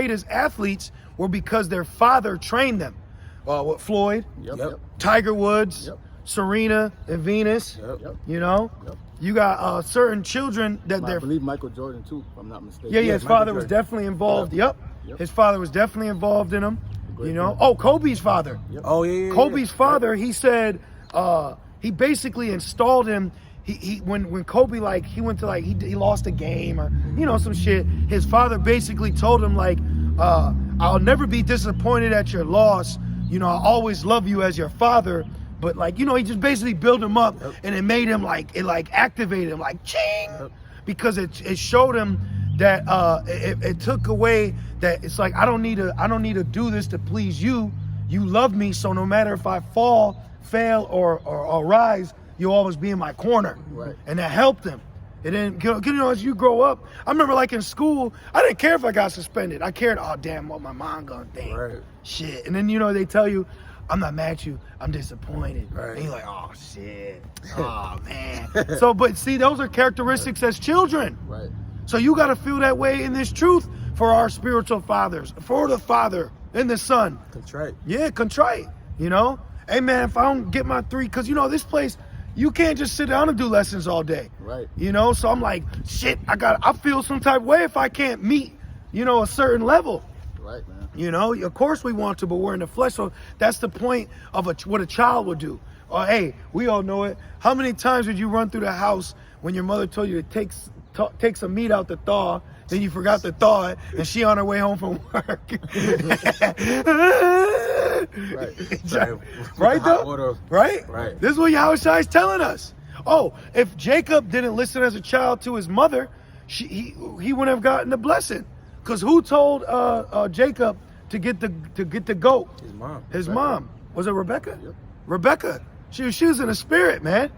greatest athletes were because their father trained them. What Floyd, Tiger Woods, Serena and Venus. You know, you got certain children that I believe Michael Jordan too, if I'm not mistaken. Yeah, his father was definitely involved. His father was definitely involved in him. You know, Kobe's father. Oh yeah. Kobe's father. He said he basically installed him. When Kobe he went to he lost a game or some shit. His father basically told him I'll never be disappointed at your loss. I'll always love you as your father. But he just basically built him up, and it made him activated him ching, because it showed him that it took away that it's I don't need to do this to please you. You love me, so no matter if I fail or rise, you'll always be in my corner. Right. And that helped him. And then as you grow up, I remember in school, I didn't care if I got suspended. I cared, oh damn, what my mom gonna think. Right. Shit. And then they tell you, I'm not mad at you, I'm disappointed. Right. And you're like, oh shit. Oh man. But see, those are characteristics as children. Right. So you gotta feel that way in this truth for our spiritual fathers, for the Father and the Son. Contrite. Yeah, contrite. Hey man, if I don't get my 3, because this place, you can't just sit down and do lessons all day. Right. So I'm like, shit, I feel some type of way if I can't meet, a certain level. Right, man. Of course we want to, but we're in the flesh. So that's the point of what a child would do. Or hey, we all know it. How many times would you run through the house when your mother told you to take some meat out the thaw, then you forgot to thaw it, and she on her way home from work? Right though? Right? Right. This is what Yahushua is telling us. Oh, if Jacob didn't listen as a child to his mother, he wouldn't have gotten the blessing. Because who told Jacob to get the goat? His mom. His mom. Was it Rebecca? Yep. Rebecca. She was in the spirit, man.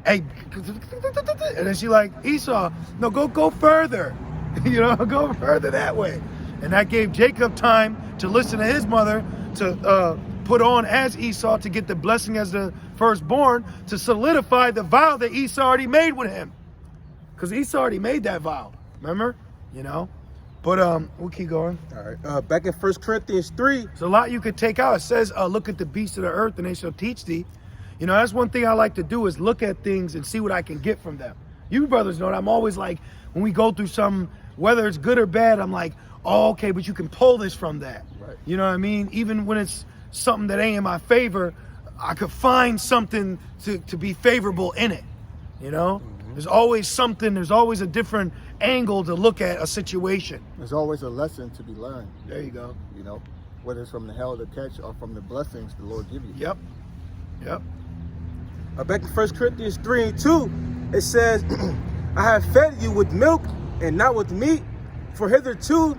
Hey, and then she Esau, no, go further. Go further that way. And that gave Jacob time to listen to his mother, to put on as Esau, to get the blessing as the firstborn, to solidify the vow that Esau already made with him. Because Esau already made that vow. Remember? But we'll keep going. All right. Back in 1 Corinthians 3. There's a lot you could take out. It says, look at the beasts of the earth and they shall teach thee. That's one thing I like to do, is look at things and see what I can get from them. You brothers know that I'm always when we go through something, whether it's good or bad, I'm oh, okay, but you can pull this from that. Right. You know what I mean? Even when it's something that ain't in my favor, I could find something to be favorable in it. There's always something, there's always a different angle to look at a situation. There's always a lesson to be learned. There you go. Whether it's from the hell to catch or from the blessings the Lord give you. Yep. Back in 1 Corinthians 3 and 2, it says, I have fed you with milk and not with meat, for hitherto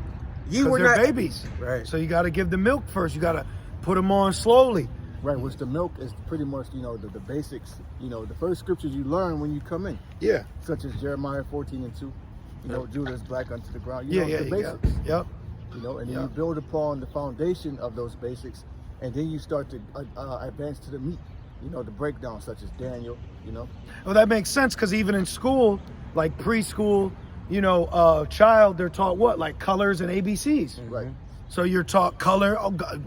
ye were not babies. Right. So you got to give the milk first. You got to put them on slowly. Right, which the milk is pretty much, the basics, the first scriptures you learn when you come in. Yeah. Such as Jeremiah 14 and 2. Judah is black unto the ground. The basics. Yep. And then you build upon the foundation of those basics, and then you start to advance to the meat. The breakdown, such as Daniel. Well, that makes sense, because even in school, preschool, child, they're taught what? Colors and ABCs. Right. So you're taught color,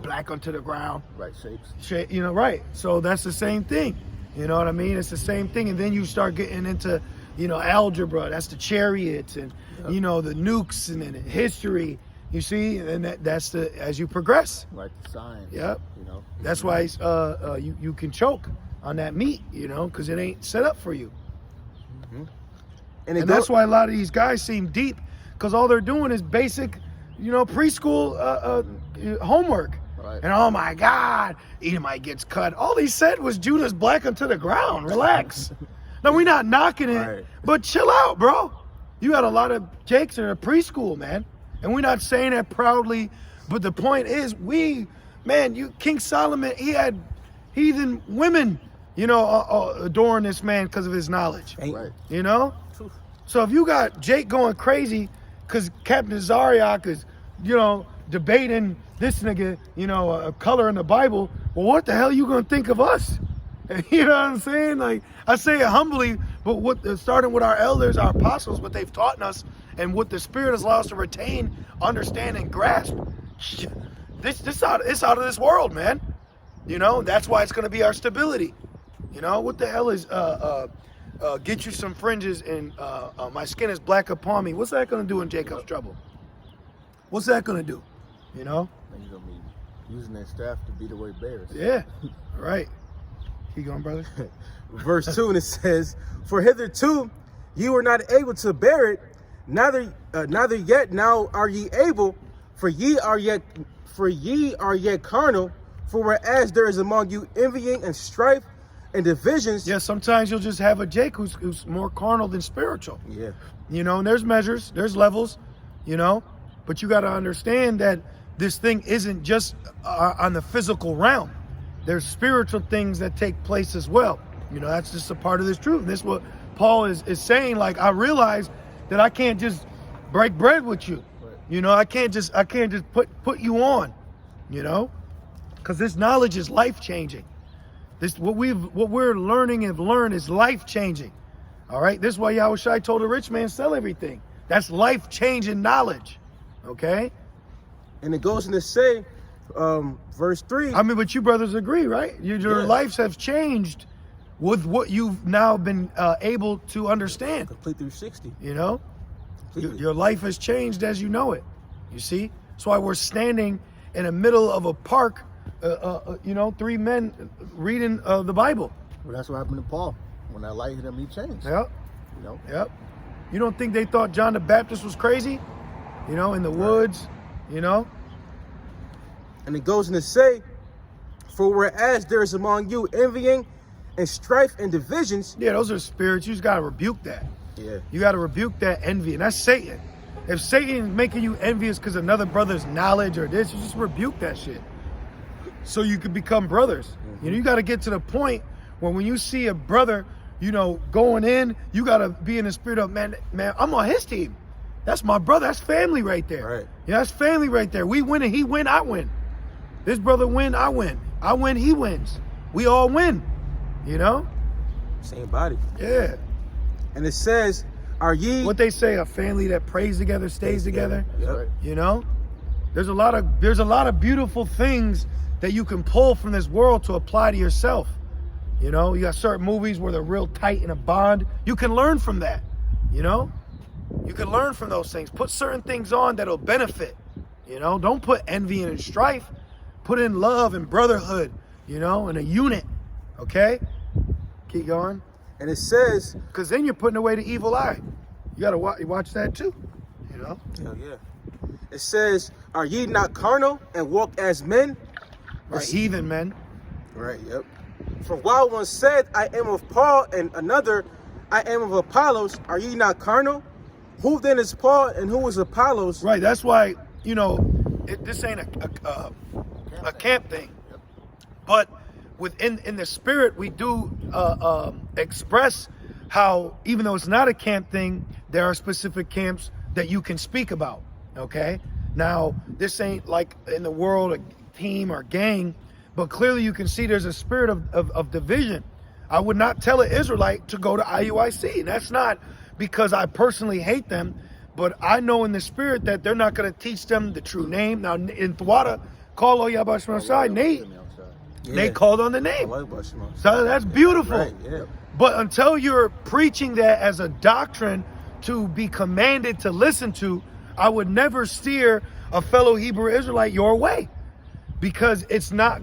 black onto the ground. Right, shapes. Right. So that's the same thing. You know what I mean? It's the same thing. And then you start getting into, algebra. That's the chariots and, the nukes and then history. You see? And that's as you progress. Right, the science. Yep. That's why you can choke on that meat, because it ain't set up for you. Mm-hmm. And that's why a lot of these guys seem deep, because all they're doing is basic, preschool homework. Right. And oh my God, Edomite gets cut. All he said was Judah's black unto the ground. Relax. No, we're not knocking it, right, but chill out, bro. You got a lot of Jakes that are preschool, man. And we're not saying that proudly, but the point is, King Solomon, he had heathen women, adoring this man because of his knowledge. Right. So if you got Jake going crazy because Captain Zariak is, debating this nigga, a color in the Bible, well, what the hell are you going to think of us? You know what I'm saying? I say it humbly, but starting with our elders, our apostles, what they've taught us, and what the Spirit has allowed us to retain, understand, and grasp, it's out of this world, man. You know, that's why it's going to be our stability. You know, what the hell is get you some fringes and my skin is black upon me? What's that going to do in Jacob's trouble? What's that going to do? You know? And you're going to be using that staff to beat away bears. Yeah, right. Keep going, brother. Verse 2, and it says, "For hitherto ye were not able to bear it, neither yet now are ye able, for ye are yet carnal. For whereas there is among you envying and strife and divisions." Yeah, sometimes you'll just have a Jake who's more carnal than spiritual. Yeah. You know, and there's measures, there's levels, you know, but you got to understand that this thing isn't just on the physical realm. There's spiritual things that take place as well. You know, that's just a part of this truth. And this is what Paul is saying. Like, I realize that I can't just break bread with you. Right. You know, I can't just put you on, you know, because this knowledge is life changing. This what we're learning and learn is life changing. All right. This is why Yahushua told the rich man, sell everything. That's life changing knowledge. Okay. And it goes on to say, verse 3. I mean, but you brothers agree, right? Your lives have changed with what you've now been able to understand. Complete 360. You know, Completely. your life has changed as you know it. You see, that's why we're standing in the middle of a park. You know, 3 men reading the Bible. Well, that's what happened to Paul. When that light hit him, he changed. Yep. You know? Yep. You don't think they thought John the Baptist was crazy? You know, in the woods. You know. And it goes on to say, "For whereas there is among you envying and strife and divisions." Yeah, those are spirits. You just gotta rebuke that. Yeah. You gotta rebuke that envy, and that's Satan. If Satan is making you envious because another brother's knowledge or this, you just rebuke that shit. So you could become brothers. Mm-hmm. You know, you got to get to the point where when you see a brother, you know, going in, you got to be in the spirit of, man, I'm on his team. That's my brother. That's family right there. Right. Yeah, that's family right there. We win and he win, I win. This brother win, I win. I win, he wins. We all win. You know? Same body. Yeah. And it says, "Are ye..." What they say, a family that prays together stays together. Yep. Right. You know? There's a lot of beautiful things that you can pull from this world to apply to yourself. You know, you got certain movies where they're real tight in a bond. You can learn from that, you know? You can learn from those things. Put certain things on that'll benefit, you know? Don't put envy and strife. Put in love and brotherhood, you know, and a unit, okay? Keep going. And it says, Because then you're putting away the evil eye. You got to watch that too, you know? hell yeah. It says, "Are ye not carnal and walk as men?" Right, heathen men. Right, yep. "For while one said, I am of Paul, and another, I am of Apollos, are ye not carnal? Who then is Paul and who is Apollos?" Right, that's why, you know, this ain't a camp thing. Yep. But in the spirit, we do express how, even though it's not a camp thing, there are specific camps that you can speak about, okay? Now, this ain't like in the world a team or gang, but clearly you can see there's a spirit of division. I would not tell an Israelite to go to IUIC. And that's not because I personally hate them, but I know in the spirit that they're not going to teach them the true name. Now, in Thwada, call Yabash outside, Nate. Yeah. They called on the I name. like Bashma. So that's beautiful. Right, yeah. But until you're preaching that as a doctrine to be commanded to listen to, I would never steer a fellow Hebrew Israelite your way, because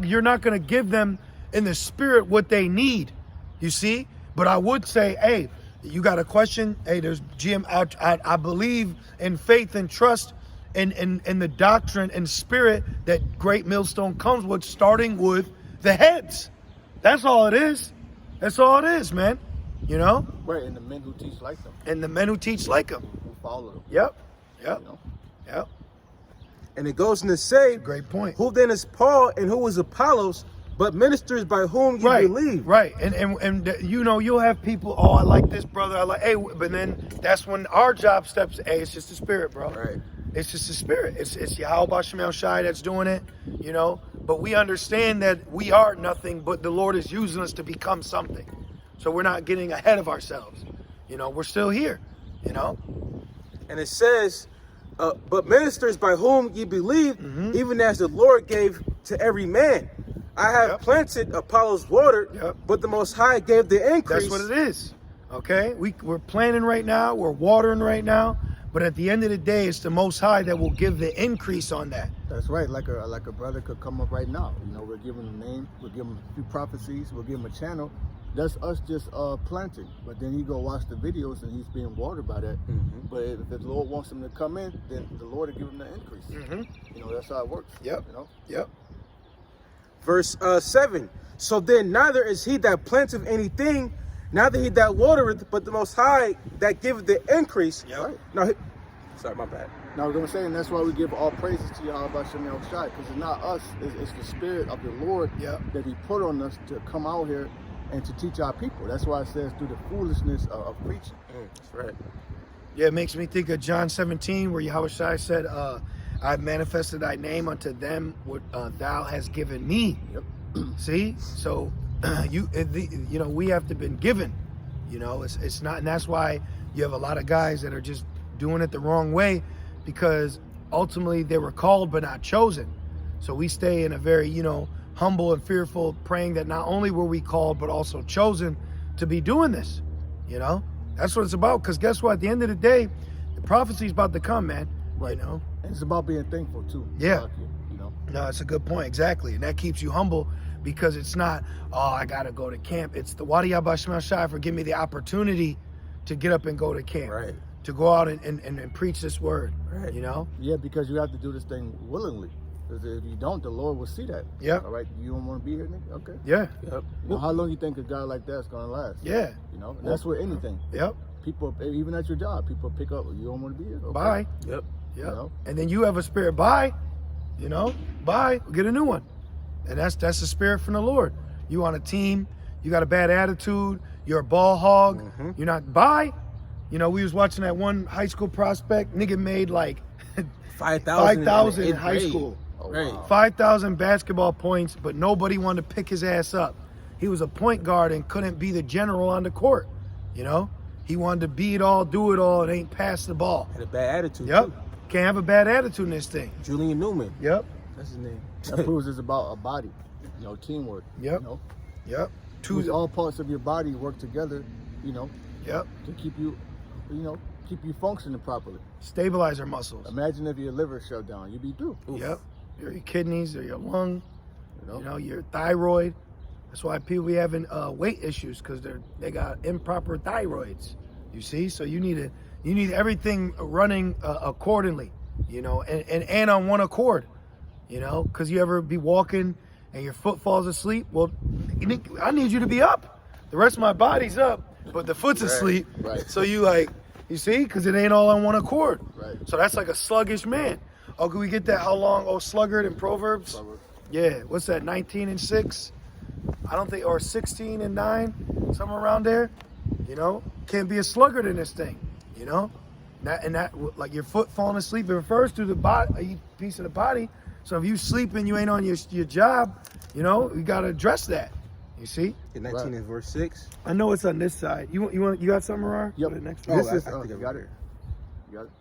you're not going to give them in the spirit what they need, you see? But I would say, hey, you got a question? Hey, there's Jim. I believe in faith and trust in the doctrine and spirit that Great Millstone comes with, starting with the heads. That's all it is. That's all it is, man. You know? Right, and the men who teach like them, And the men who teach like them. who follow them. Yep. You know? Yep. And it goes on to say, Great point. "Who then is Paul and who is Apollos, but ministers by whom you believe?" Right. And you know, you'll have people, oh, I like this brother, I like, hey, but then that's when our job steps, hey, it's just the spirit, bro. Right. It's just the spirit. It's Yahweh Shemel Shai that's doing it, you know. But we understand that we are nothing, but the Lord is using us to become something. So we're not getting ahead of ourselves. You know, we're still here, you know. And it says, but ministers by whom ye believe, even as the Lord gave to every man. I have planted, Apollos watered, but the Most High gave the increase. That's what it is. Okay, we're planting right now, we're watering right now, but at the end of the day, it's the Most High that will give the increase on that. That's right. Like a brother could come up right now. You know, we're giving him a name, we're giving him a few prophecies, we'll give him a channel. That's us just planting. But then he go watch the videos and he's being watered by that. But if the Lord wants him to come in, then the Lord will give him the increase. You know, that's how it works. Yep. You know? Yep. Verse 7. So then neither is he that planteth anything, neither he that watereth, but the Most High that giveth the increase. Yep. Right. No, sorry, my bad. Now, what I'm saying, that's why we give all praises to Yahweh Shem Shai, because it's not us, it's the Spirit of the Lord that He put on us to come out here and to teach our people. That's why it says through the foolishness of preaching. That's right. Yeah, it makes me think of John 17, where Yahweh Shai said, I've manifested thy name unto them what thou hast given me. Yep. See? So, you know, we have to been given. You know, it's not, and that's why you have a lot of guys that are just doing it the wrong way, because ultimately they were called but not chosen. So we stay in a very, you know, humble and fearful, praying that not only were we called but also chosen to be doing this. You know, that's what it's about. Because guess what? At the end of the day, the prophecy's about to come, man. Right. You know, and it's about being thankful too. Yeah. You know. No, that's a good point. Exactly, and that keeps you humble, because it's not, oh, I gotta go to camp. It's the Wadi Yabashma Shai for giving me the opportunity to get up and go to camp. Right. To go out and preach this word. Right. You know? Yeah, because you have to do this thing willingly. Because if you don't, the Lord will see that. Yeah. All right, you don't want to be here, nigga? Okay. Yeah. Yep. You know, how long you think a guy like that's gonna last? Yeah. You know, and that's with anything. Yep. People, even at your job, people pick up. You don't want to be here. Okay. Bye. Yep. Yep. You know? And then you have a spirit. Bye. You know. Bye. Get a new one. And that's the spirit from the Lord. You on a team. You got a bad attitude. You're a ball hog. You're not. Bye. You know, we was watching that one high school prospect. Nigga made like 5,000 in high school. Oh, Right. wow. 5,000 basketball points, but nobody wanted to pick his ass up. He was a point guard and couldn't be the general on the court. You know, he wanted to be it all, do it all, and ain't pass the ball. Had a bad attitude. Yep. Too. Can't have a bad attitude in this thing. Julian Newman. Yep. That's his name. That proves it's about a body. You know, teamwork. Yep. You know, Yep. all parts of your body work together. You know, Yep. to keep you functioning properly. Stabilize our muscles. Imagine if your liver shut down, you'd be through. Yep. Your kidneys or your lung, You know? your thyroid. That's why people be having weight issues, because they got improper thyroids. You see, so you need everything running accordingly. You know, and on one accord. You know, because you ever be walking and your foot falls asleep. Well, I need you to be up. The rest of my body's up, but the foot's asleep. Right. So you see, because it ain't all on one accord. Right. So that's like a sluggish man. Oh, can we get that? How long? Oh, sluggard in Proverbs. Proverbs. Yeah. What's that? 19:6. I don't think, or 16:9, somewhere around there. You know, can't be a sluggard in this thing. You know, that like your foot falling asleep, it refers to the body, a piece of the body. So if you sleeping, you ain't on your job. You know, you gotta address that. You see? In 19 and verse 6. I know it's on this side. You got something, Rar? Yep. For the next Oh, one? This is. I think I You got it. it. You got it.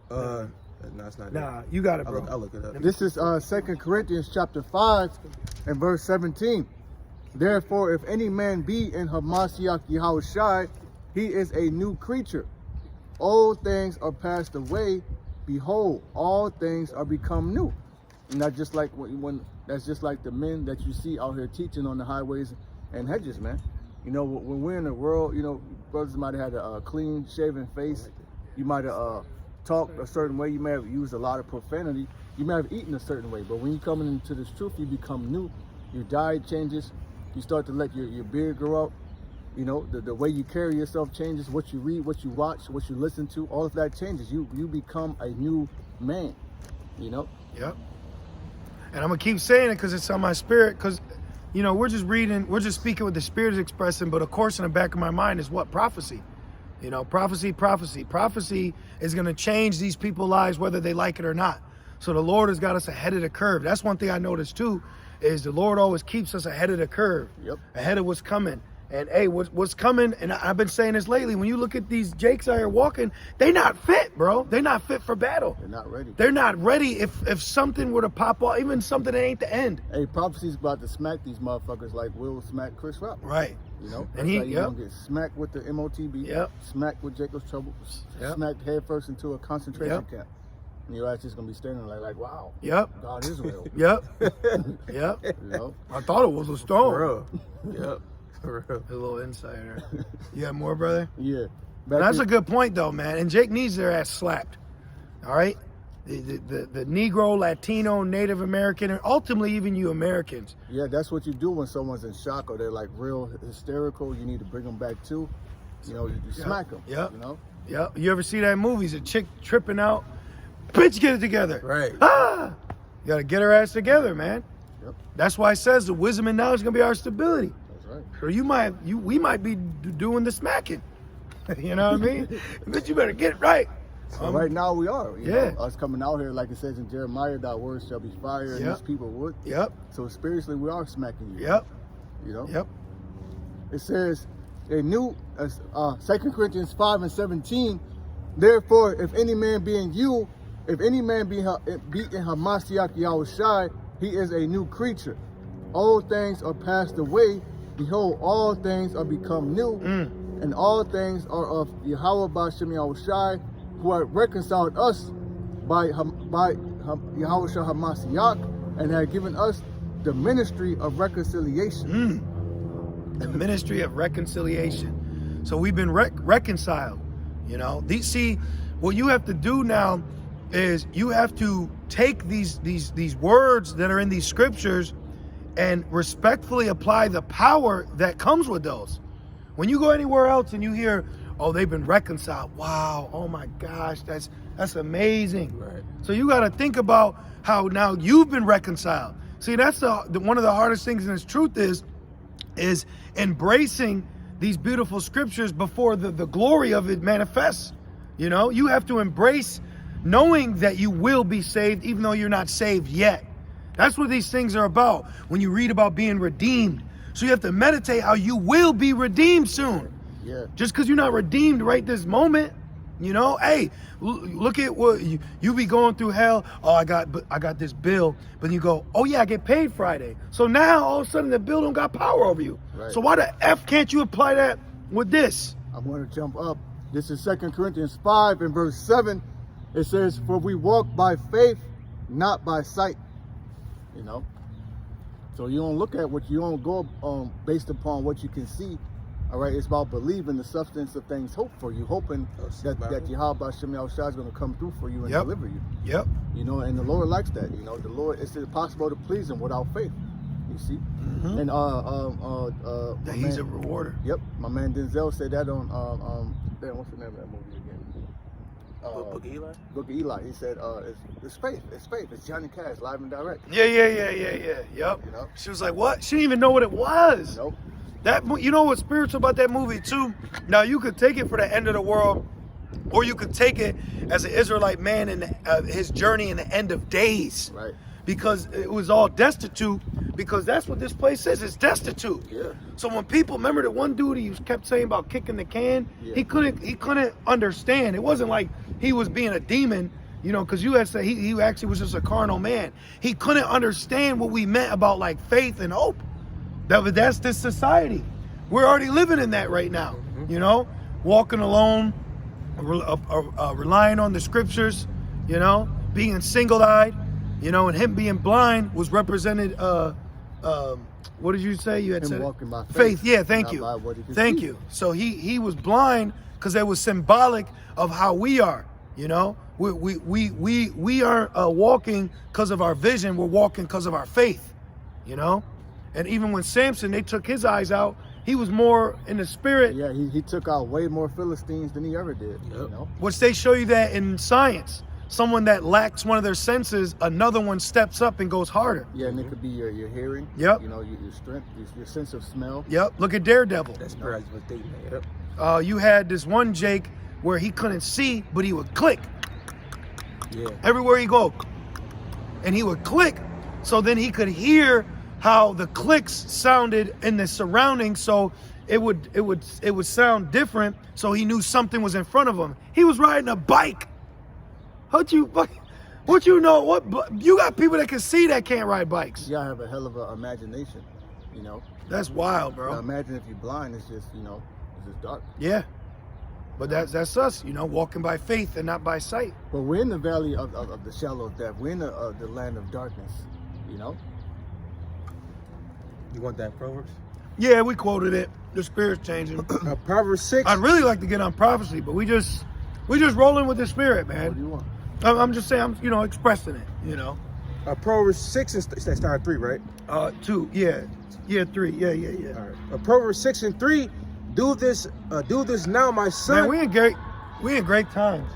Oh, no, it's not. Nah, you got it, bro. I'll look it up. This is 2 Corinthians chapter 5 and verse 17. Therefore, if any man be in Hamashiach Yahushai, he is a new creature. Old things are passed away. Behold, all things are become new. And that's just like that's just like the men that you see out here teaching on the highways and hedges, man. You know, when we're in the world, you know, brothers might have had a clean shaven face. You might have talked a certain way. You may have used a lot of profanity. You may have eaten a certain way. But when you come into this truth, you become new. Your diet changes. You start to let your beard grow out. You know, the way you carry yourself changes. What you read, what you watch, what you listen to, all of that changes. You become a new man, you know? Yep. And I'm going to keep saying it because it's on my spirit, because, you know, we're just speaking what the Spirit is expressing, but of course in the back of my mind is what? Prophecy. You know, prophecy. Prophecy is going to change these people's lives whether they like it or not. So the Lord has got us ahead of the curve. That's one thing I noticed too, is the Lord always keeps us ahead of the curve, Yep. ahead of what's coming. And hey, what's coming? And I've been saying this lately. When you look at these Jakes out here walking, they not fit, bro. They're not fit for battle. They're not ready. They're not ready. If something were to pop off, even something that ain't the end. Hey, Prophecy's about to smack these motherfuckers like Will smacked Chris Rock. Right. You know, And he, how you gonna get smacked with the MOTB, smacked with Jacob's Trouble, smacked head first into a concentration camp. And your ass just gonna be standing like wow. God is real. Yep. You know? I thought it was a stone. For real. Yep. For real. A little insider. You got more, brother? Yeah. That's a good point, though, man. And Jake needs their ass slapped. All right? The Negro, Latino, Native American, and ultimately even you Americans. Yeah, that's what you do when someone's in shock or they're like real hysterical. You need to bring them back too. You know, you smack them. You know? You ever see that movie? It's a chick tripping out. Bitch, get it together. Right. Ah! You got to get her ass together, man. That's why it says the wisdom and knowledge is going to be our stability. That's right. So we might be doing the smacking. You know what I mean? But you better get it right. So right now we are. You know, us coming out here, like it says in Jeremiah, thy words shall be fire, and these people would. So spiritually, we are smacking you. You know? It says, a new, 2 Corinthians 5:17, therefore, if any man be in you, if any man be in Hamashiach Yahushai, he is a new creature. All things are passed away. Behold, all things are become new. And all things are of Yahweh B'Shem Yahushai, who have reconciled us by Yahweh Hamashiach, and have given us the ministry of reconciliation. The ministry of reconciliation. So we've been reconciled. You know, see, what you have to do now is you have to take these words that are in these scriptures and respectfully apply the power that comes with those. When you go anywhere else and you hear, oh, they've been reconciled. Wow, oh my gosh, that's amazing. Right. So you got to think about how now you've been reconciled. See, that's one of the hardest things in this truth is embracing these beautiful scriptures before the glory of it manifests. You know, you have to embrace knowing that you will be saved even though you're not saved yet. That's what these things are about when you read about being redeemed. So you have to meditate how you will be redeemed soon. Just because you're not redeemed right this moment, you know, hey, look at what you be going through hell. Oh, I got this bill, but you go, oh yeah, I get paid Friday. So now all of a sudden the bill don't got power over you. So why the F can't you apply that with this? I'm going to jump up. This is 2 Corinthians 5 and verse 7. It says, for we walk by faith, not by sight. You know? So you don't look at what you don't go based upon what you can see. All right, it's about believing the substance of things hoped for. You hoping that Yahweh B'Shem Yahushua is going to come through for you and deliver you. You know, and the Lord likes that. You know, the Lord, it's impossible to please him without faith. You see? And that he's a rewarder. My man Denzel said that on damn, what's the name of that movie again? Book of Eli? Book of Eli. He said, it's faith. It's faith. It's Johnny Cash, live and direct. Yeah. You know? She was like, what? She didn't even know what it was. Nope. You know what's spiritual about that movie too? Now you could take it for the end of the world, or you could take it as an Israelite man in his journey in the end of days. Right. Because it was all destitute, because that's what this place is. It's destitute. So when people remember that one dude he kept saying about kicking the can, he couldn't understand. It wasn't like he was being a demon, you know, because you had said he actually was just a carnal man. He couldn't understand what we meant about like faith and hope. That's this society. We're already living in that right now. You know, walking alone, relying on the scriptures, you know, being single-eyed, you know, and him being blind was represented, what did you say? You had him said walking by faith. Yeah, thank you. Thank you. So he was blind because that was symbolic of how we are, you know. We aren't walking because of our vision. We're walking because of our faith, you know. And even when Samson, they took his eyes out, he was more in the spirit. Yeah, he took out way more Philistines than he ever did. You know? Which they show you that in science. Someone that lacks one of their senses, another one steps up and goes harder. Yeah, and it could be your hearing. You know, your strength, your sense of smell. Look at Daredevil. That's correct. What they made. You had this one Jake where he couldn't see, but he would click. Yeah. Everywhere he go. And he would click, so then he could hear how the clicks sounded in the surroundings, so it would sound different, so he knew something was in front of him. He was riding a bike. What you know? What you got people that can see that can't ride bikes? You gotta have a hell of an imagination, you know. That's wild, bro. Now imagine if you're blind, it's just, you know, it's just dark. Yeah, but that's us, you know, walking by faith and not by sight. But we're in the valley of the shadow of death. We're in the land of darkness, you know. You want that Proverbs? Yeah, we quoted it. The spirit's changing. Proverbs 6. I'd really like to get on prophecy, but we just rolling with the spirit, What do man. you want? I'm just saying, I'm, you know, expressing it, you know. Proverbs 6 and start 3, right? 2, yeah, 3, yeah. All right. Proverbs 6 and 3. Do this now, my son. Man, we in great times.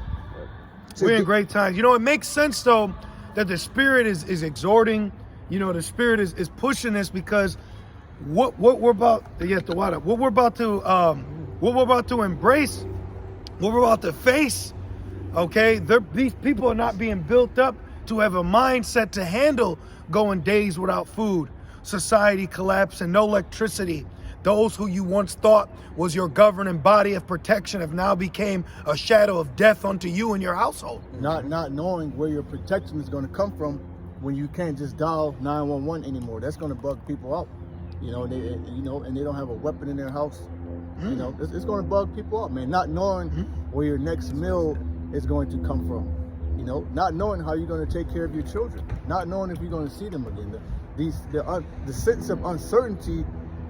We're in great times. You know, it makes sense though that the spirit is exhorting. You know, the spirit is pushing this because what we're about to get the water. What we're about to embrace, what we're about to face. Okay, these people are not being built up to have a mindset to handle going days without food, society collapse, and no electricity. Those who you once thought was your governing body of protection have now became a shadow of death unto you and your household. Not knowing where your protection is going to come from when you can't just dial 911 anymore. That's going to bug people out. You know, and they don't have a weapon in their house. You know, it's going to bug people out, man. Not knowing where your next meal is going to come from. You know, not knowing how you're going to take care of your children. Not knowing if you're going to see them again. The sense of uncertainty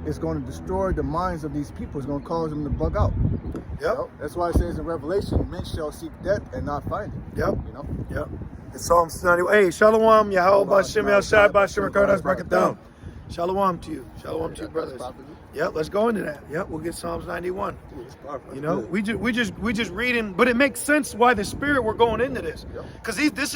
is going to destroy the minds of these people. It's going to cause them to bug out. Yep. You know? That's why it says in Revelation, men shall seek death and not find it. Yep. You know? Yep. It's Psalms 91. Hey, Shalom, Yahweh, Bashem, Yahshai, Bashem, Kardas, break it down. Shalom to you. Shalom to you, brothers. Yep, let's go into that. Yep, we'll get Psalms 91. You know, we just reading, but it makes sense why the spirit we're going into this, because this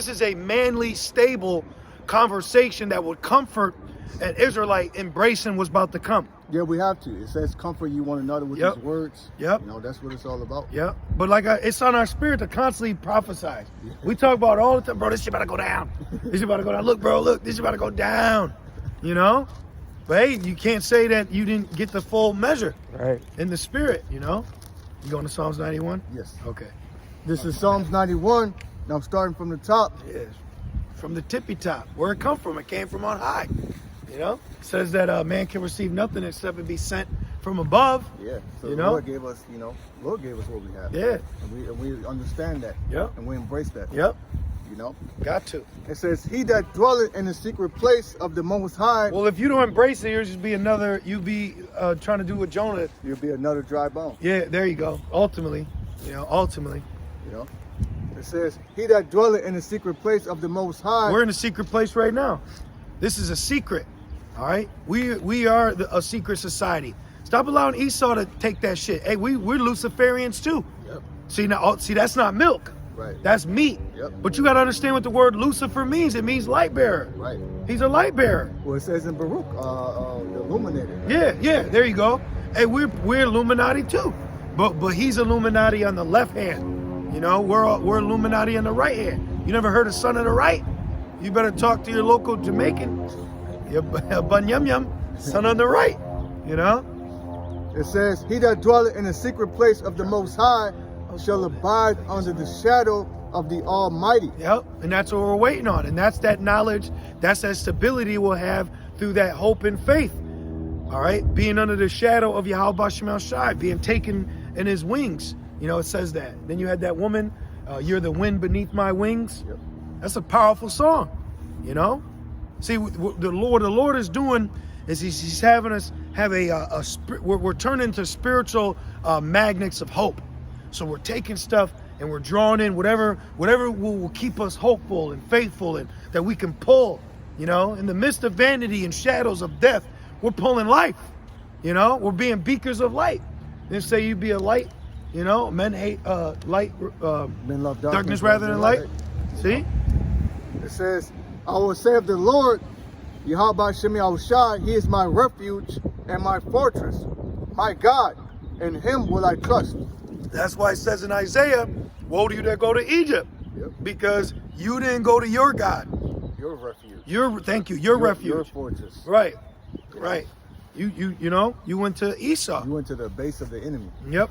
is a manly, stable conversation that would comfort an Israelite embracing what's about to come. Yeah, we have to. It says comfort you one another with these words. Yep. You know, that's what it's all about. Yep. But like it's on our spirit to constantly prophesy. We talk about it all the time, bro. This shit about to go down. This shit about to go down. Look, bro. Look, this shit about to go down. You know. But hey, you can't say that you didn't get the full measure. Right. In the spirit, you know. You going to Psalms 91? Yes. Okay. This is Psalms 91. Now I'm starting from the top. Yes. From the tippy top. Where it come from? It came from on high. You know, it says that a man can receive nothing except it be sent from above. Yeah. So you the know? Lord gave us, Lord gave us what we have. Yeah. And we understand that. Yep. And we embrace that. Yep. You know? Got to. It says, he that dwelleth in the secret place of the Most High. Well, if you don't embrace it, you'll just be you be trying to do what Jonah. You'll be another dry bone. Yeah, there you go. Ultimately. You know. It says, he that dwelleth in the secret place of the Most High. We're in a secret place right now. This is a secret. All right, we are a secret society. Stop allowing Esau to take that shit. Hey, we're Luciferians too. Yep. See, that's not milk. Right. That's meat. Yep. But you got to understand what the word Lucifer means. It means light bearer. Right. He's a light bearer. Well, it says in Baruch, the illuminator. Yeah. There you go. Hey, we're Illuminati too, but he's Illuminati on the left hand. You know, we're Illuminati on the right hand. You never heard of Son of the Right? You better talk to your local Jamaican. Bun yum yum, son on the right, you know. It says, he that dwelleth in the secret place of the Most High shall abide under the shadow of the Almighty. Yep, and that's what we're waiting on. And that's that knowledge, that's that stability we'll have through that hope and faith. All right, being under the shadow of Yahweh Bashem Shai, being taken in his wings. You know, it says that. Then you had that woman, you're the wind beneath my wings. Yep. That's a powerful song, you know. See, what the Lord is doing is he's having us have we're turning into spiritual magnets of hope. So we're taking stuff and we're drawing in whatever will keep us hopeful and faithful and that we can pull, you know. In the midst of vanity and shadows of death, we're pulling life, you know. We're being beakers of light. Then say you be a light, you know. Men hate light, Men love darkness rather than light. See? It says, I will say of the Lord, Yahweh Bashem Yahushai, he is my refuge and my fortress, my God, in him will I trust. That's why it says in Isaiah, woe to you that go to Egypt, because you didn't go to your God. your refuge. Thank you. Your refuge. Your fortress. Right. Right. You know, you went to Esau. You went to the base of the enemy. Yep.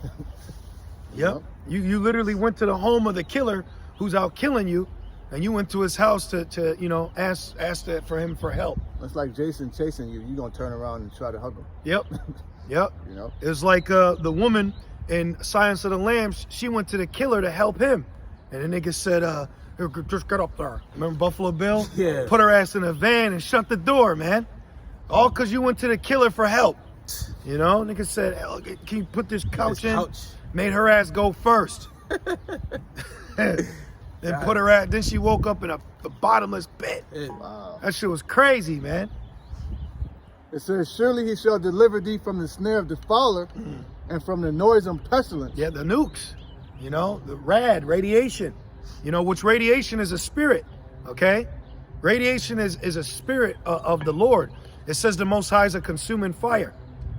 Yep. You literally went to the home of the killer who's out killing you, and you went to his house to you know, ask for him for help. It's like Jason chasing you. You gonna turn around and try to hug him. Yep. Yep. You know. It's like the woman in Silence of the Lambs. She went to the killer to help him, and the nigga said, "Just get up there." Remember Buffalo Bill? Yeah. Put her ass in a van and shut the door, man. All because you went to the killer for help. You know, nigga said, "Can you put this couch in?" Made her ass go first. Then put her at. Then she woke up in a bottomless pit. Wow. That shit was crazy, man. It says, "Surely he shall deliver thee from the snare of the fowler, and from the noisome pestilence." Yeah, the nukes. You know, the radiation. You know, which radiation is a spirit. Okay, radiation is a spirit of the Lord. It says the Most High is a consuming fire.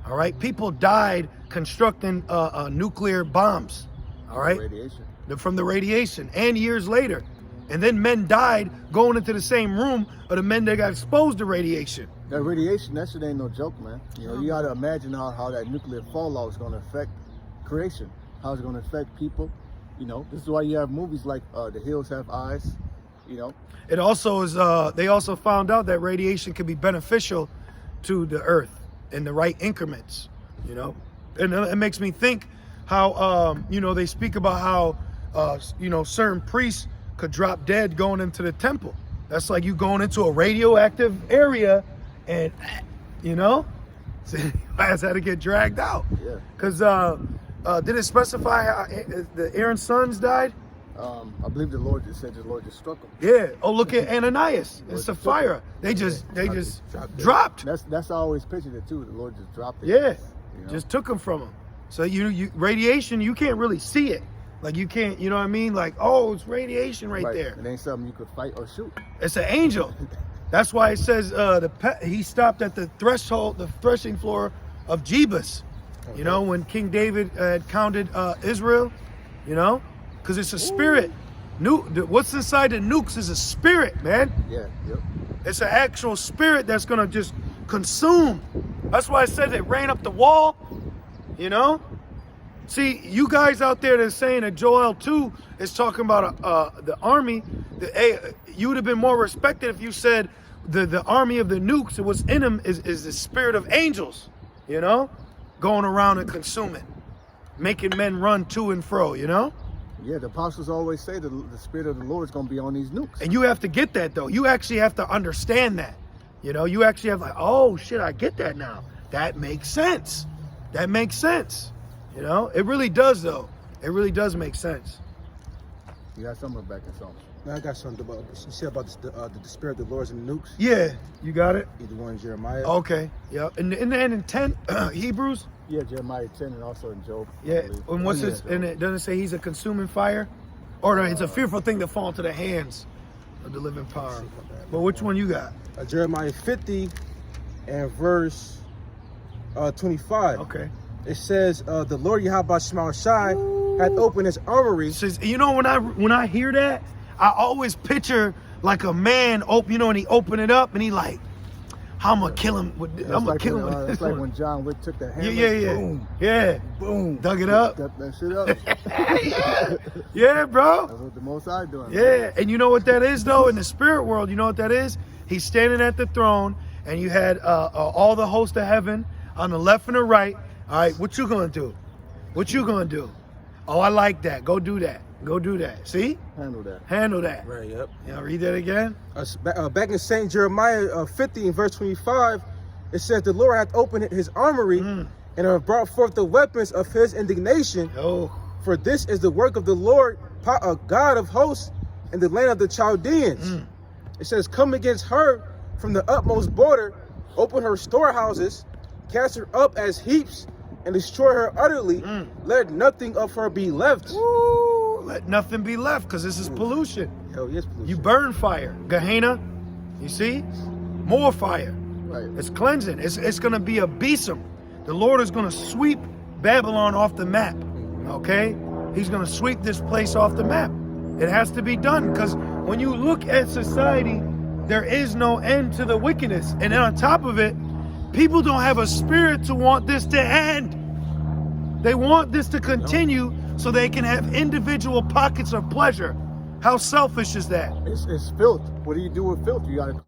All right, people died constructing nuclear bombs. All right, Radiation. from the radiation, and years later, and then men died going into the same room of the men that got exposed to radiation. That radiation, that shit ain't no joke, man. You know, you gotta imagine how that nuclear fallout is gonna affect creation, how it's gonna affect people. You know, this is why you have movies like The Hills Have Eyes. You know, It also is. They also found out that radiation can be beneficial to the earth in the right increments. You know, and it makes me think how you know, they speak about how you know, certain priests could drop dead going into the temple. That's like you going into a radioactive area, and you know, so your ass had to get dragged out. Yeah. Because did it specify how the Aaron's sons died? I believe the Lord just said the Lord just struck him. Yeah. Oh, look at Ananias and Sapphira. They just dropped. That's how I always pictured it too. The Lord just dropped it. Yeah. You know? Just took them from them. So you radiation, you can't really see it. Like you can't, you know what I mean? Like, oh, it's radiation right there. It ain't something you could fight or shoot. It's an angel. That's why it says he stopped at the threshing floor of Jebus. Okay. You know, when King David had counted Israel, you know, because it's a spirit. What's inside the nukes is a spirit, man. Yeah. Yep. It's an actual spirit that's gonna just consume. That's why I said it ran up the wall. You know. See, you guys out there that's saying that Joel 2 is talking about the army. You would have been more respected if you said the army of the nukes, what's in them is the spirit of angels, you know, going around and consuming, making men run to and fro, you know? Yeah, the apostles always say the spirit of the Lord is going to be on these nukes. And you have to get that, though. You actually have to understand that. You know, you actually have like, oh, shit, I get that now. That makes sense. That makes sense. You know, it really does, though. It really does make sense. You got something back in Psalms. Now I got something about you said about the spirit of the Lords and the nukes. Yeah, you got it. Either one, Jeremiah. Okay, yeah. And in 10 Hebrews. Yeah, Jeremiah 10 and also in Job. Yeah, and what's this? And it doesn't say he's a consuming fire, or no, it's a fearful thing to fall into the hands of the living power. But which one you got? Jeremiah 50 and verse 25. Okay. It says, "The Lord Yahweh Shema Shai hath opened his armory." It says, you know, when I hear that, I always picture like a man you know, and he open it up and he like, I'm gonna kill him with. I'm gonna kill him with this It's like one. when John Wick took the hammer. Yeah. Boom. Yeah. Boom. Dug it up. That shit up. Yeah, bro. That's what the Most High doing. Yeah, and you know what that is, though? In the spirit world, you know what that is? He's standing at the throne, and you had all the hosts of heaven on the left and the right. All right, what you gonna do? What you gonna do? Oh, I like that. Go do that. Go do that. See? Handle that. Handle that. Right, yep. You know, read that again. Back in Saint Jeremiah 50 and verse 25, it says, "The Lord hath opened his armory and have brought forth the weapons of his indignation. Oh, For this is the work of the Lord, God of hosts, in the land of the Chaldeans." It says, "Come against her from the utmost border, open her storehouses, cast her up as heaps, and destroy her utterly. Let nothing of her be left." Ooh, let nothing be left, because this is pollution. Hell yes, pollution. You burn fire. Gehenna, you see? More fire. Right. It's cleansing. It's going to be a besom. The Lord is going to sweep Babylon off the map, okay? He's going to sweep this place off the map. It has to be done, because when you look at society there is no end to the wickedness. And then on top of it, people don't have a spirit to want this to end. They want this to continue so they can have individual pockets of pleasure. How selfish is that? It's filth. What do you do with filth? You gotta